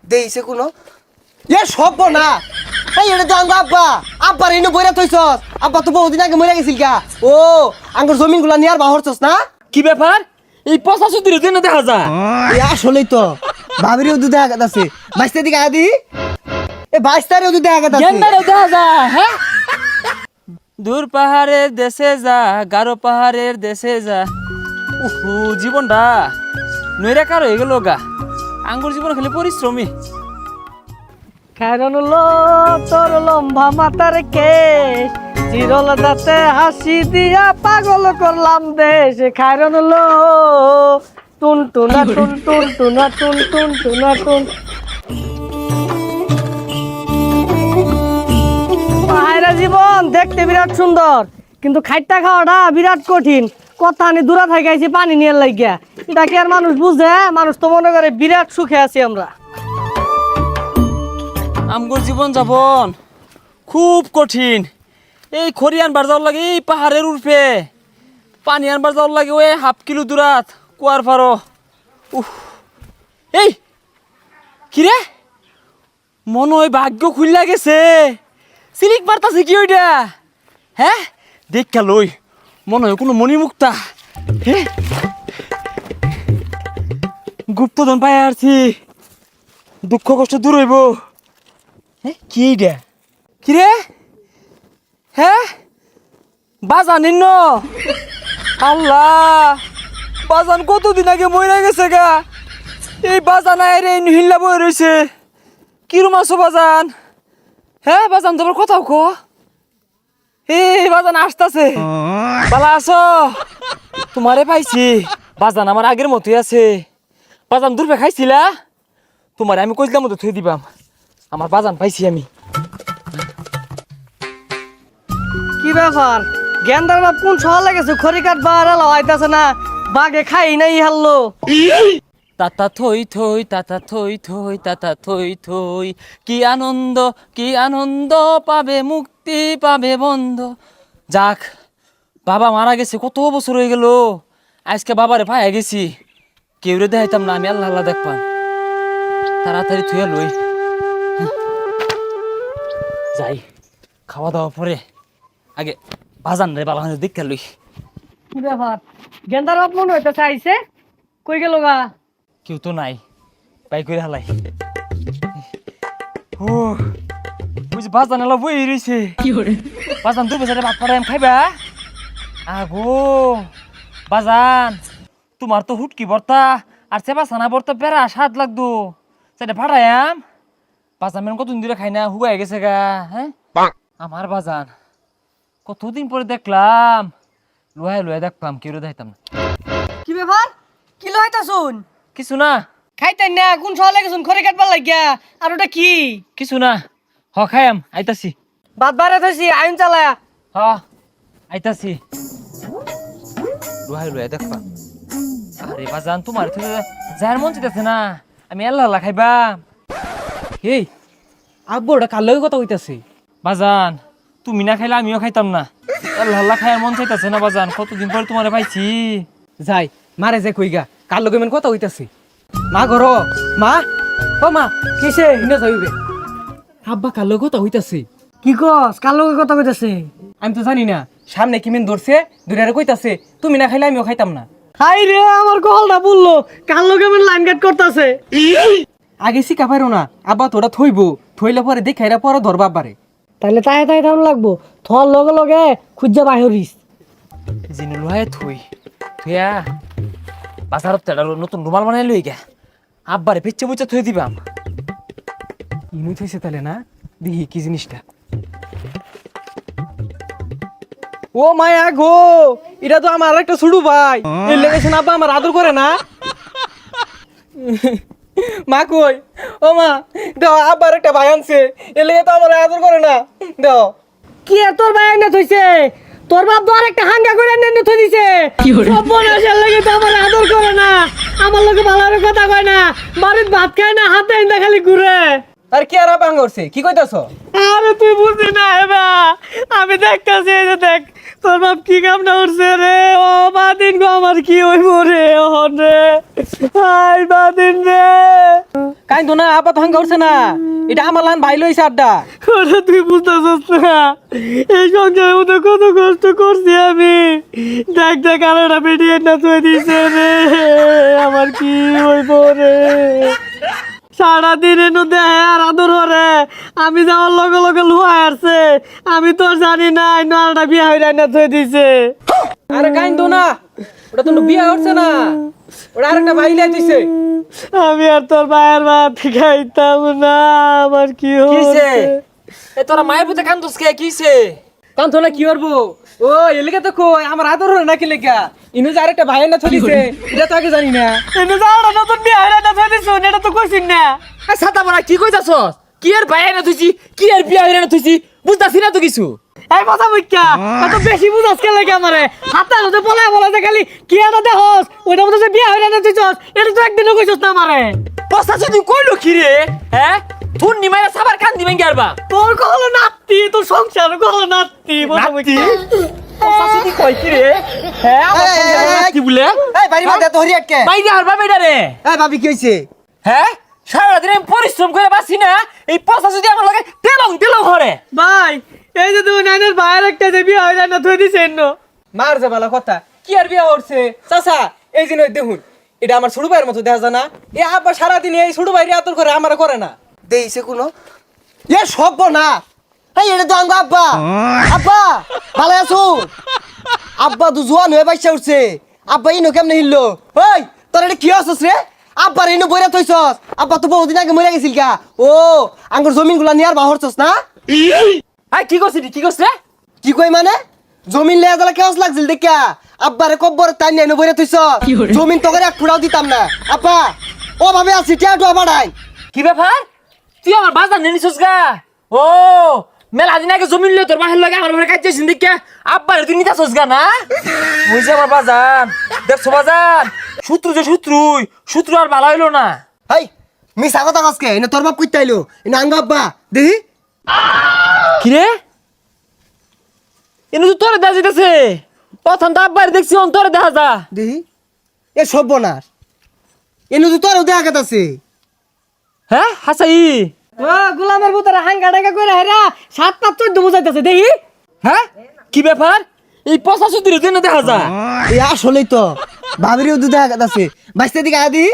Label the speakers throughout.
Speaker 1: দেইছে কোনো এ সব না এই এটা তো আঙ্গ আব্বা আব্বার এনে বইরা থইছস আব্বা তো বহুদিন আগে মরে গেছিল গা ও আঙ্গুর জমিনগুলা নিয়ার বাহরছস না
Speaker 2: কি ব্যাপার এই 85 দিনের দিন দেখা যায়
Speaker 1: এ আসলেই তো ভাবিরও দুধ দেখা আছে 22 দিকে আদি এ 22 তারিখও দুধ দেখা আছে
Speaker 2: গেন্দারে দেখা যায় হ্যাঁ দূর পাহাড়ের দেশে যা গারো পাহাড়ের দেশে যা উহু জীবনটা নইরা কার হয়ে গেল গা আঙ্গুর জীবন খালি পরিশ্রমী
Speaker 3: কারণ তোর লম্বা মাথার কেশ চিরল দাঁতে হাসি দিয়া পাগল করলাম দেশ কারণ টুন টুনা টুন টুন টুনা টুন টুন টুনা টুন পাহাড়া জীবন দেখতে বিরাট সুন্দর কিন্তু খাইটা খাওয়াটা বিরাট কঠিন কথা আনি দূরা থাকাইছি পানি নিয়ে লাগিয়া এটা কি আর মানুষ বুঝে মানুষ তো মনে করে বিরাট সুখে আছি আমরা
Speaker 2: আমগুর জীবন যাপন খুব কঠিন এই খড়ি আনবার যাওয়ার লাগে এই পাহাড়ের উর্ফে পানি আনবার যাওয়ার লাগে ওই হাফ কিলো দূরাত কুয়ার পারো উহ এই কিরে মনে হয় ভাগ্য খুললা গেছে সিলিক বার্তাছে কি ওইটা হ্যাঁ দেখা লই মনে হয় কোনো মণিমুক্তা হ্যাঁ গুপ্তধন পাই আসছি দুঃখ কষ্ট দূর হইব হ্যাঁ কি এইটা কিরে হ্যাঁ বাজান নিন্ন আল্লাহ বাজান কতদিন আগে মরে গেছে গা এই বাজান আইরে হিল্লা বই রয়েছে কিরম আছো বাজান হ্যাঁ বাজান তোমার কথাও কো এই বাজান আসতেছে বালা আছো তোমারে পাইছি বাজান আমার আগের মতোই আছে বাজান দূরবে খাইছিলা তোমারে আমি কইলাম মতো থুই দিবাম আমার বাজান পাইছি আমি
Speaker 3: কি ব্যাপার গেন্দার বাপ কোন শহর লেগেছে খড়ি কাটবা আর লাইতাছে না বাগে খাই নাই হারলো
Speaker 2: তাতা থই থই তাতা থই থই তাতা থই থই কি আনন্দ পাবে মুক্তি পাবে বন্ধ যাক বাবা মারা গেছে কত বছর হয়ে গেল আজকে বাবারে পাইয়া গেছি কেউ রে দেখাইতাম না আমি আল্লাহ আল্লাহ দেখবাম তাড়াতাড়ি থুয়া লই যাই খাওয়া দাওয়া পরে আগে বাজান রে বাবা দেখা লই
Speaker 3: কি ব্যাপার গেন্দার বাপ মনে হইতে চাইছে কই গেল গা
Speaker 2: কেউ তো নাই বাই করে হালাই ও বুঝি বাজান এলা বই রইছে বাজান দুই বছরে ভাত পাড়াই খাইবা আগো বাজান তোমার তো হুটকি ভর্তা আর চেপা ছানা ভর্তা বেড়া স্বাদ লাগতো সেটা ভাড়ায়াম বাজান মেন কতদিন ধরে খাই না হুগাই গেছে গা হ্যাঁ আমার বাজান কতদিন পরে দেখলাম লোহায় লোহায় দেখলাম কেউ দেখাইতাম না
Speaker 3: কি ব্যাপার কি লইতা শুন
Speaker 2: কিছু না
Speaker 3: খাইতেন না কোন শহর লেগেছুন খড়ি কাটবার লাগিয়া আর ওটা কি
Speaker 2: কিছু না হ খাইম আইতাছি
Speaker 3: বাদ বারে থইছি আইন চালায়া
Speaker 2: হ আইতাছি লোহায় লোহায় দেখবা আরে বাজান তোমার থেকে যার মন চাইতেছে না আমি আল্লাহ আল্লাহ খাইবা এই আব্বু ওটা কার লগে কথা হইতাছে বাজান তুমি না খাইলে আমিও খাইতাম না আল্লাহ আল্লাহ খাইয়ার মন চাইতেছে না বাজান কতদিন পরে তোমারে পাইছি
Speaker 1: যাই মারে যে কইগা কার লগে মেন কথা হইতাছে মা ঘর মা ও মা কিসে হিনে যাইবে আব্বা কার লগে কথা হইতাছে
Speaker 3: কি কস কার লগে কথা কইতাছে
Speaker 1: আমি তো জানি না সামনে কি মেন ধরছে দুইটারে কইতাছে তুমি না খাইলে আমিও খাইতাম না
Speaker 3: হাই রে আমার কলটা বললো কার লগে মেন লাইন কাট করতেছে
Speaker 1: আগে শিখা পারো না আব্বা তোরা থইব থইলে পরে দেখাইরা পরে ধরবা আব্বারে
Speaker 3: তাইলে তাই তাই দাম লাগবো থর লগে লগে খুঁজা বাহিরিস
Speaker 2: জিনে লোহায় থুই থুয়া বাজারত তেডা নতুন রুমাল বানাই লই গা আব্বারে পেচ্ছে বুচ্ছে থুই দিবাম
Speaker 1: ইনুই থইছে তাহলে না দেখি কি জিনিসটা ও মায়া গো এটা তো আমার একটা ছুড়ু ভাই এর লেগেছেন আব্বা আমার আদর করে না মা কই ও মা দাও আব্বার একটা ভাই আনছে এর লেগে তো আমার আদর করে না দাও
Speaker 3: কি আর তোর ভাই না থইছে তোর বাপ তো আরেকটা হাঙ্গা করে এনে থই দিছে সব বনাসের লাগে তো আমার আদর করে না আমার লগে ভালো কথা কয় না বাড়ির ভাত খায় না হাতে এনে খালি ঘুরে
Speaker 1: আর কি আর ভাঙ করছে কি কইতাছ?
Speaker 3: আরে তুই বুঝলি না এবা আমি দেখতাছি এই যে দেখ তোর বাপ কি কামটা করছে রে ও বাদিন গো আমার কি হইব রে ওহন রে হাই বাদিন রে
Speaker 1: কাইন্দ না আপাত ভাঙ করছে না, এটা আমার লান ভাই লইছে আড্ডা।
Speaker 3: ওরে তুই বুঝতেছস না এই সংসারের মধ্যে কত কষ্ট করছি আমি দেখ দেখ আলোটা বেরিয়ে না তুই দিছে রে আমার কি হইব রে সারাদিন এনে দেয় আর আদর হরে আমি যাওয়ার লগে লগে লুয়া আসছে আমি তো জানি না নালটা বিয়া হয়ে না তুই দিছে
Speaker 1: আরে কাইন্দ না, ওটা তো বিয়া হচ্ছে না, ওটা আরেকটা ভাই লাই দিছে।
Speaker 3: আমি আর তোর মায়ের ভাত খাইতাম না আমার কি
Speaker 2: কিছে
Speaker 3: হচ্ছে
Speaker 2: এ তোরা মায়ের পুতে কান্দস কে কিছে?
Speaker 1: কান্ত না কি করবো? ও এলাকা তো কই আমার আদর হরে নাকি লেগা ইনু যে আরেকটা ভাই না চলিছে এটা তো আগে জানি না।
Speaker 3: এনে যাওয়াটা নতুন বিয়া হয়ে না তুই দিছ এটা তো কইছিস না
Speaker 2: এ ছাতা বড়া কি কইতাছস? কি আর ভাই না তুইছি, কি আর বিয়া হইরা না তুইছি, বুঝতাছি না তো কিছু।
Speaker 3: এই কথা বুঝছা এত বেশি বুঝাস কে লাগে আমারে হাতে হাতে বলা খালি কি এটা দেখস ওইটা মধ্যে বিয়া হয়ে না তুই চস এটা তো একদিনও কইছস না আমারে
Speaker 2: পস্তা যদি কইলো কি রে? হ্যাঁ তুই নিমাইরা সাবার কান দিবেন কি আরবা?
Speaker 3: তোর কহলো নাতি তোর সংসার কহলো নাতি
Speaker 2: নাতি? পস্তা যদি কই কি রে? হ্যাঁ আমার সংসার নাতি বলে?
Speaker 1: এই বাড়ি মধ্যে তো হরি আটকে।
Speaker 2: বাইরে হারবা বেটা রে।
Speaker 1: এই ভাবি কি হইছে?
Speaker 2: হ্যাঁ সারাদিন আমি পরিশ্রম করে বাসি না, এই পস্তা যদি আমার লাগে তেলং হরে।
Speaker 3: ভাই এই যে তুই নাইনের ভাইয়ের একটা যে বিয়া হয়ে না তুই দিছেন না
Speaker 1: মার যে ভালো কথা কি আর বিয়া হচ্ছে চাচা এই জিনিস দেখুন এটা আমার ছোট ভাইয়ের মতো দেখা যায় না। এ আব্বা সারাদিন এই ছোট ভাইরে আদর করে আমার করে না দেইছে কোনো এ সব না। এই এটা তো আঙ্গো আব্বা আব্বা ভালো আছো? আব্বা তো জোয়ান হয়ে বাইসা উঠছে। আব্বা ইনো কেমনে হিললো? ওই তোর এটা কি হচ্ছস রে? আব্বার ইনো বইরা থইছস? আব্বা তো বহুদিন আগে মরে গেছিল গা। ও আঙ্গুর জমিন গুলা নিয়ার বাহরছস না?
Speaker 2: আই কি করছিস কি করছ রে?
Speaker 1: কি কই মানে জমিন লেয়া জ্বালা কেমন লাগছিল দেখিয়া আব্বারে কব্বর তাই নিয়ে বইরে থইছ জমিন তো করে এক ফুটাও দিতাম না। আব্বা ও ভাবে আছি টিয়াটু বাড়াই।
Speaker 2: কি ব্যাপার? তুই আমার বাজার নিয়ে নিছিস গা? ও মেলা দিন আগে জমিন লয়ে তোর বাহির লাগে আমার ঘরে কাজেছিস দেখিয়া আব্বার তুই নিতাছস গা না? বুঝছে আমার বাজার দেখছো বাজার শত্রু আর ভালো হইলো না।
Speaker 1: হাই মিছা কথা কসকে এনে তোর বাপ কইতে আইলো এনে আঙ্গ আব্বা দেখি
Speaker 2: কি রে? এনে তো তোরে দেখা যাইতেছে, প্রথম তো আব্বার দেখছি অন্তরে দেখা যা।
Speaker 1: দেখি এ সর্বনাশ এনে তো তোরও দেখা গেতাছে।
Speaker 2: হ্যাঁ হাসাই?
Speaker 3: ও গোলামের ভিতরে হাঙ্গা ডাঙ্গা করে হেরা ৭-৫-১৪ বুঝাইতেছে দেখি
Speaker 2: হ্যাঁ কি ব্যাপার? এই পচা সুতির জন্য দেখা যা।
Speaker 1: এ আসলেই তো ভাবিরেও তো দেখা গেতাছে। বাইশটা দিকে আদি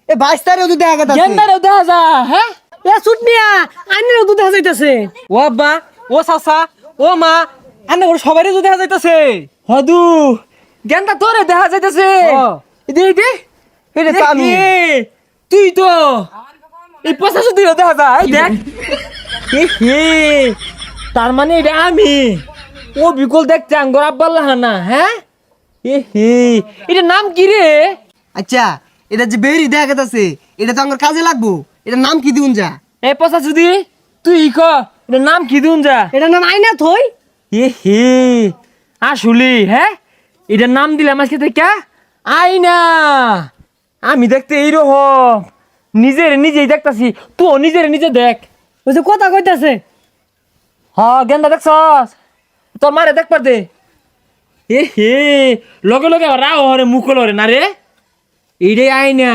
Speaker 1: এ বাইশটারেও তো দেখা গেতাছে।
Speaker 2: গেন্দারেও দেখা যা। হ্যাঁ
Speaker 3: এ ছুটনিয়া আইনেরও দুধ দেখা যাইতেছে
Speaker 1: ও আব্বা ও চাচা ও মা আন্না করে সবারই তো দেখা যাইতাছে।
Speaker 2: হদু গেন্দা তোরে দেখা যাইতেছে।
Speaker 1: ও।
Speaker 2: দে দে
Speaker 1: এটা তো আমি।
Speaker 2: তুই তো এই পচা সুতির দেখা যা। এই দেখ এ হে তার মানে এটা আমি ও বিকল দেখতে আঙ্গর আব্বার লাহানা। হ্যাঁ এ হে এটা নাম কি রে?
Speaker 1: আচ্ছা এটা যে বেরি দেখা গেতাছে এটা তো আমার কাজে লাগবো। এটার নাম কি দিউন যা?
Speaker 2: এ পচা সুতি তুই ক এটা নাম কি দিউন যা?
Speaker 3: এটার নাম আইনা থই
Speaker 2: এ হে আসলে হ্যাঁ এটার নাম দিলাম আজকে থেকে আইনা। আমি দেখতে এইরকম নিজেই দেখতাছি, তুই নিজে দেখ।
Speaker 3: ওই যে কথা কইতাছে
Speaker 2: হ্যাঁ গেন্দা দেখছস তোর মারে দেখবার দে। এ হে লগে লগে রাও হরে মুখল হরে না রে এইটাই আইনা।